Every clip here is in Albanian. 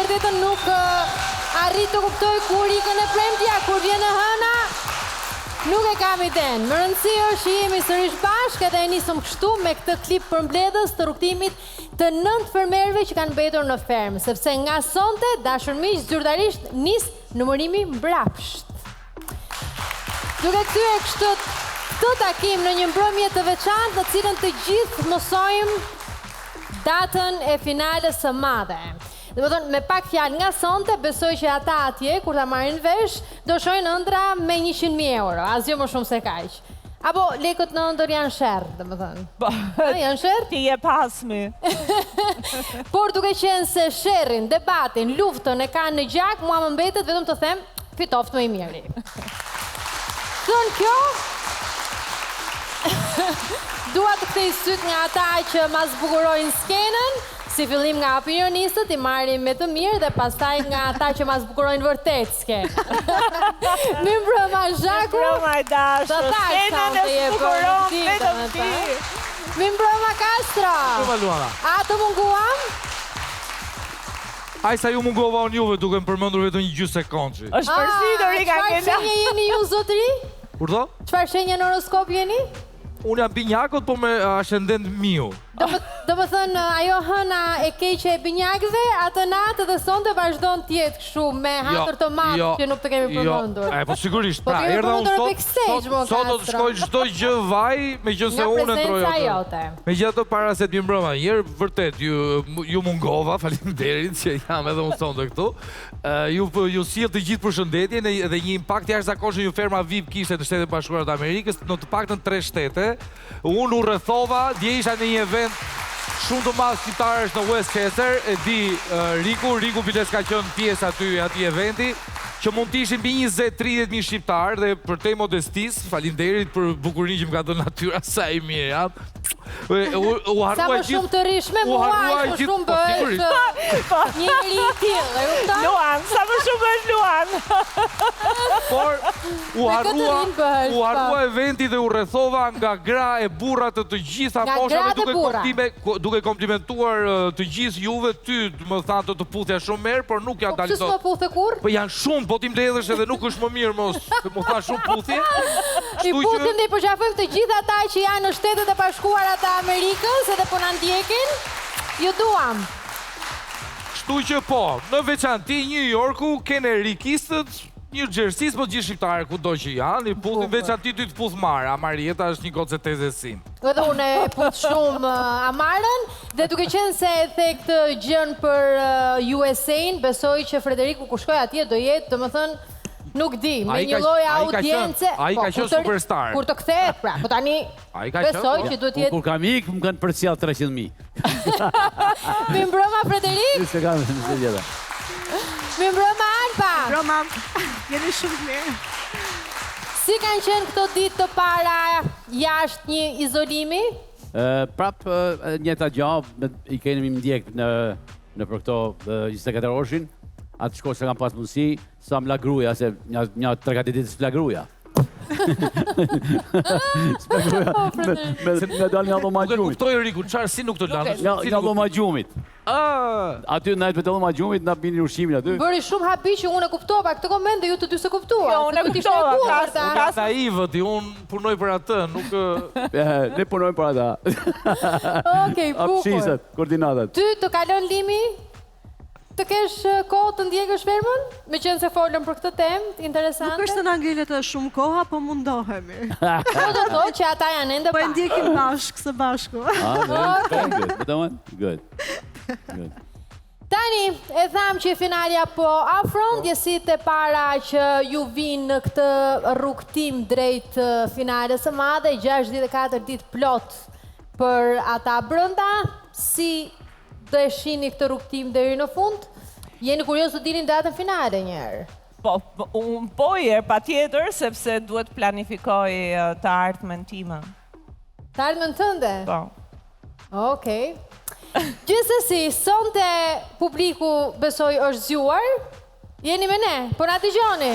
vërtetën nuk arrit të kuptoj kur ikën e premtja, kur vjen e hëna. Nuk e kam iden. Më rëndësi është që jemi sërish bashkë edhe e nisëm kështu me këtë klip përmbledhës të rrugtimit të 9 fermerëve që kanë mbetur në fermë, sepse nga sonte dashur miq zyrtarisht nis numërimi mbrapsht. Duke kthyer këtë takim në një mbrëmje të veçantë në cilën të gjithë mësojmë datën e finales së madhe. Domethënë, me pak fjalë nga sonte, besoj që ata atje, kur ta marrin vesh, do shojnë ëndra me 100.000 euro, asgjë më shumë se kaq. Apo lekët në ëndër janë sherr, domethënë. Janë sherr? Ti je pasmi. Por duke qenë se sherrin, debatin, luftën e kanë në gjak, mua më mbetet vetëm të them fitoft më i miri. Thënë kjo, dua të kthej syt nga ata që ma zbukurojnë skenën, si fillim nga opinionistët, i marrim me të mirë dhe pastaj nga ata që ma zbukurojnë vërtet skenën. Mi mbrëma Zhaku, Mbrëma i dashur, skenën e zbukuron vetëm ti. Mi mbrëma Castro, a të munguam? Aj sa ju mungova unë juve duke më përmendur vetëm një gjysmë sekondë. Është përsëritur i ka Çfarë shenje jeni ju zotëri? Urdhë? Çfarë shenje në horoskop jeni? Unë jam binjakët, po me ascendent miu. Do më thënë, ajo hëna e keqe e binjakëve, atë natë dhe sonte vazhdon tjetë kështu me hatër të madhë që nuk të kemi përmendur. Po sigurisht, Po të kemi përmendur e backstage, mo Sot do të shkoj çdo gjë vaj, me që se unë ndroj atë. Me gjithë para se t'mi mbrëma, njerë vërtet, ju mungova, faleminderit që jam edhe unë sonte këtu. Ju sjell të gjithë përshëndetjen dhe një impakt jashtëzakonshëm ju ferma VIP kishte në Shtetet Bashkuara të Amerikës, në të paktën 3 shtete. Unë u rrethova, dje isha në një event shumë të madh shqiptarësh në Westchester, e di Riku biles ka qenë pjesë aty eventi, që mund të ishin mbi 20-30.000 shqiptarë dhe për te modestis, falinderit për bukurinë që më ka dhënë natyra sa i mirë, ja. Sa më shumë të rish me mua, më shumë bëhesh njëri i tillë, e kupton? Luan, sa më shumë bëhesh Luan. Por u harrua eventi dhe u rrethova nga gra e burra të gjitha moshave duke komplimentuar të gjithë juve, ty më thanë të puthja shumë mirë, por nuk janë dalë dot. Po s'më puthe kur? Po janë shumë, po ti mbledhesh edhe nuk është më mirë mos, më tha shumë puthje. I puthim dhe i përqafojmë të gjithë ata që janë në Shtetet e Bashkuara të Amerikës edhe po na ndjekin, ju duam. Kështu që po, në veçanti New Yorku kene rikistët, New Jersey, po gjithë shqiptarë kudo që janë, i puthin veçanti ty të puth Mara, Marieta është një goce tezesim. Edhe unë e puth shumë Amarën, dhe duke qenë se e the këtë gjën për USA-n, besoj që Frederiku kur shkoj atje do jetë, do më thënë, nuk di, me një lloj audience. Ai ka qenë superstar. Kur të kthehet, pra, po tani besoj që duhet jetë. Kur kam ikë, më kanë përcjell 300.000. Mi mbrëma Frederik? Se kam në gjëra. Mi mbrëma Alba. Mbrëma, jeni shumë mirë. Si kanë qenë këto ditë të para jashtë një izolimi? Prap njëta gjë, i kemi ndjek në për këto 24 orëshin. Atë shko se kam pas mundësi, sa më lagruja, se një 3-4 ditë s'plagruja. Me dalë një alloma gjumit. Kuptoj Riku, qarë si nuk të lanë? Një alloma gjumit. Aty në najtë me të alloma gjumit, nga bini ushqimin aty. Bëri shumë hapi që unë e kuptova këtë koment dhe ju të dy se kuptua. Jo, unë e kuptova. Ka ivët, unë punoj për atë, nuk... Ne punojmë për ata. Okej, bukur. Apshisët, koordinatat. Ty të kalon limi? Të kesh kohë të ndjekësh fermën? Me qenë se folëm për këtë temë, interesante. Nuk është të na ngelet shumë koha, po mundohemi. Po do thotë që ata janë ende Po pa. e ndjekim bashkë së bashku. Good. Tani, e tham që finalja po afron, djesit e para që ju vinë në këtë rrugtim drejt finales së madhe, 64 ditë plot për ata brënda, si do e shihni këtë rrugtim deri në fund? Jeni kurioz të dini datën finale njerë? Unë po jer, pa tjetër, sepse duhet planifikoj të ardhmen time. Të ardhmen tënde? Po. Okej. Gjithsesi, sonte publiku besoj është zgjuar. Jeni me ne? Po na dëgjoni?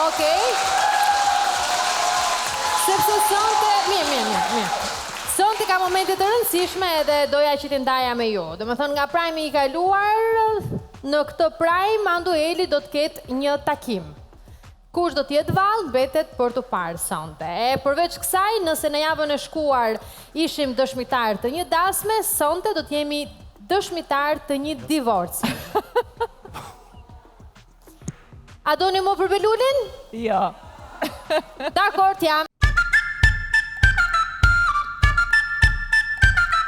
Okej. Sepse sonte... Mirë. Sonte ka momente të rëndësishme edhe doja që t'i ndaja me ju. Do me thënë nga prajmi i kaluar, në këtë prajm Andueli do të ketë një takim. Kush do t'jetë vallë, mbetet për të parë sonte. Përveç kësaj, nëse në javën e shkuar ishim dëshmitar të një dasme, sonte do t'jemi dëshmitar të një divorci. A doni më për Belulin? Jo. Dakor, jam.